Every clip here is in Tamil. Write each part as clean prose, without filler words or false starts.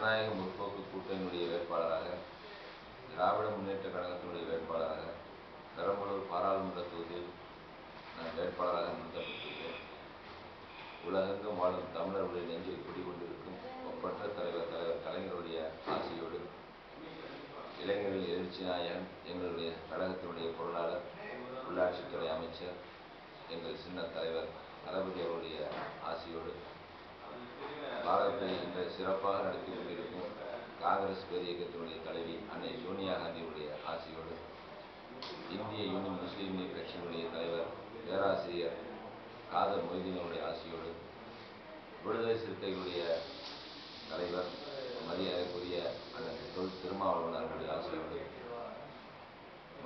ஜனநாயக முற்போக்கு கூட்டணியுடைய வேட்பாளராக, திராவிட முன்னேற்ற கழகத்தினுடைய வேட்பாளராக, பெரம்பலூர் பாராளுமன்ற தொகுதியில் நான் வேட்பாளராக நிறுத்தப்பட்டிருக்கிறேன். உலகெங்கும் வாழும் தமிழர்களுடைய நெஞ்சில் குடிகொண்டிருக்கும் ஒப்பற்ற தலைவர் கலைஞருடைய ஆசையோடு, இளைஞர்கள் எழுச்சி நாயகன், எங்களுடைய கழகத்தினுடைய பொருளாளர், உள்ளாட்சித்துறை அமைச்சர், எங்கள் சின்ன தலைவர் தளபதி அவருடைய ஆசையோடு, பாரதத்தை இன்று சிறப்பாக நடத்தி கொண்டிருக்கும் காங்கிரஸ் பேரியக்கத்தினுடைய தலைவி அன்னை சோனியா காந்தியுடைய ஆசையோடு, இந்திய யூனியன் முஸ்லீம் லீக் கட்சியினுடைய தலைவர் பேராசிரியர் காதர் மொய்தீனுடைய ஆசையோடு, விடுதலை சிறுத்தைகளுடைய தலைவர் மரியாதைக்குரிய அண்ணன் திருமாவளவன் அவர்களுடைய ஆசையோடு,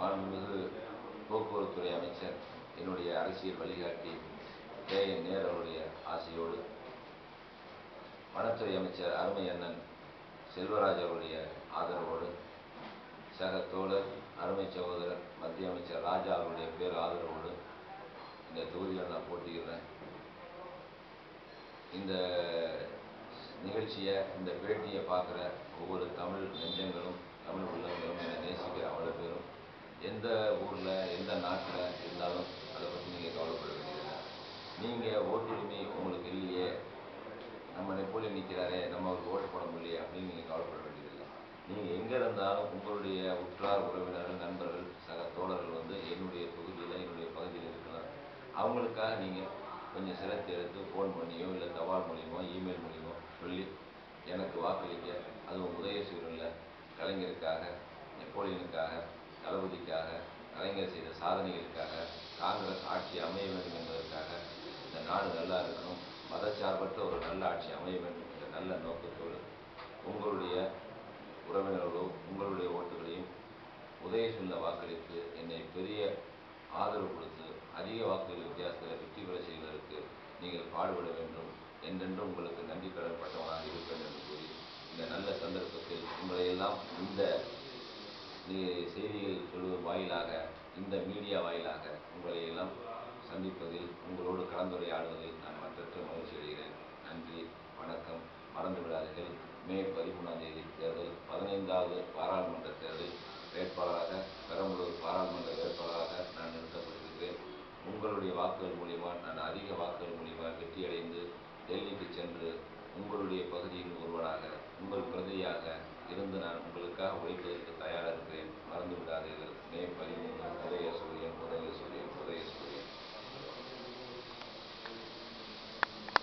மாண்புமிகு போக்குவரத்துறை அமைச்சர், என்னுடைய அரசியல் வழிகாட்டி KN நேரு அவருடைய ஆசையோடு, வனத்துறை அமைச்சர் அருமை அண்ணன் செல்வராஜ் அவருடைய ஆதரவோடு, சக தோழர் அருமை சகோதரர் மத்திய அமைச்சர் ராஜா அவருடைய பேர் ஆதரவோடு இந்த தொகுதியில் நான் போட்டியிடுறேன். இந்த நிகழ்ச்சியை, இந்த பேட்டியை பார்க்குற ஒவ்வொரு தமிழ் நெஞ்சங்களும், தமிழ் உள்ளங்களும், என்னை நேசிக்கிற அவ்வளோ பேரும் எந்த ஊரில் எந்த நாட்டில் இருந்தாலும் அதை பற்றி நீங்கள் கவலைப்பட வேண்டியதில்லை. நீங்கள் ஓட்டுரிமை உங்களுக்கு இல்லையே, நம்ம நெப்போலியன் நிற்கிறாரே, நம்ம அவருக்கு ஓட்டு போட முடியலையே அப்படின்னு நீங்கள் கவலைப்பட வேண்டியதில்லை. நீங்கள் எங்கே இருந்தாலும் உங்களுடைய உற்றார் உறவினர்கள், நண்பர்கள், சக தோழர்கள் வந்து என்னுடைய தொகுதியில், என்னுடைய பகுதியில் இருக்கலாம். அவங்களுக்காக நீங்கள் கொஞ்சம் சிரத்தை எடுத்து ஃபோன் பண்ணியோ இல்லை தபால் மூலியமோ இமெயில் மூலியமோ சொல்லி எனக்கு வாக்களிக்க, அதுவும் உதயசூரியனில் கலைஞருக்காக, நெப்போலியனுக்காக, தளபதிக்காக, கலைஞர் செய்த சாதனைகளுக்காக, காங்கிரஸ் ஆட்சி அமைய வேண்டும் என்பதற்காக, இந்த நாடு நல்லா இருக்கணும், மதச்சார்பற்ற ஒரு நல்ல ஆட்சி அமைய வேண்டும் என்ற நல்ல நோக்கத்தோடு உங்களுடைய உறவினர்களோ உங்களுடைய ஓட்டுகளையும் உதயசூரியனில் வாக்களித்து என்னை பெரிய ஆதரவு கொடுத்து அதிக வாக்குகள் வித்தியாசத்தில் வெற்றி பெற செய்வதற்கு நீங்கள் பாடுபட வேண்டும். என்றென்றும் உங்களுக்கு நன்றி கடன்பட்டவனாக இருப்பேன் என்று கூறி, இந்த நல்ல சந்தர்ப்பத்தில் உங்களையெல்லாம் இந்த செய்திகள் சொல்வது வாயிலாக, இந்த மீடியா வாயிலாக உங்களையெல்லாம் சந்திப்பதில், உங்களோடு கலந்துரையாடுவதில் நான் மற்றற்ற மகிழ்ச்சி அடைகிறேன். நன்றி, வணக்கம். மறந்து விடாதீர்கள், மே 13ஆம் தேதி தேர்தல், 15வது பாராளுமன்ற தேர்தல் வேட்பாளராக, பெரம்பலூர் பாராளுமன்ற வேட்பாளராக நான் நிறுத்தப்பட்டிருக்கிறேன். உங்களுடைய வாக்குகள் மூலியமாக, நான் அதிக வாக்குகள் மூலியமாக வெற்றியடைந்து டெல்லிக்கு சென்று உங்களுடைய பகுதியின் ஒருவராக, உங்கள் பிரதியாக இருந்து நான் உங்களுக்காக உழைப்பதற்கு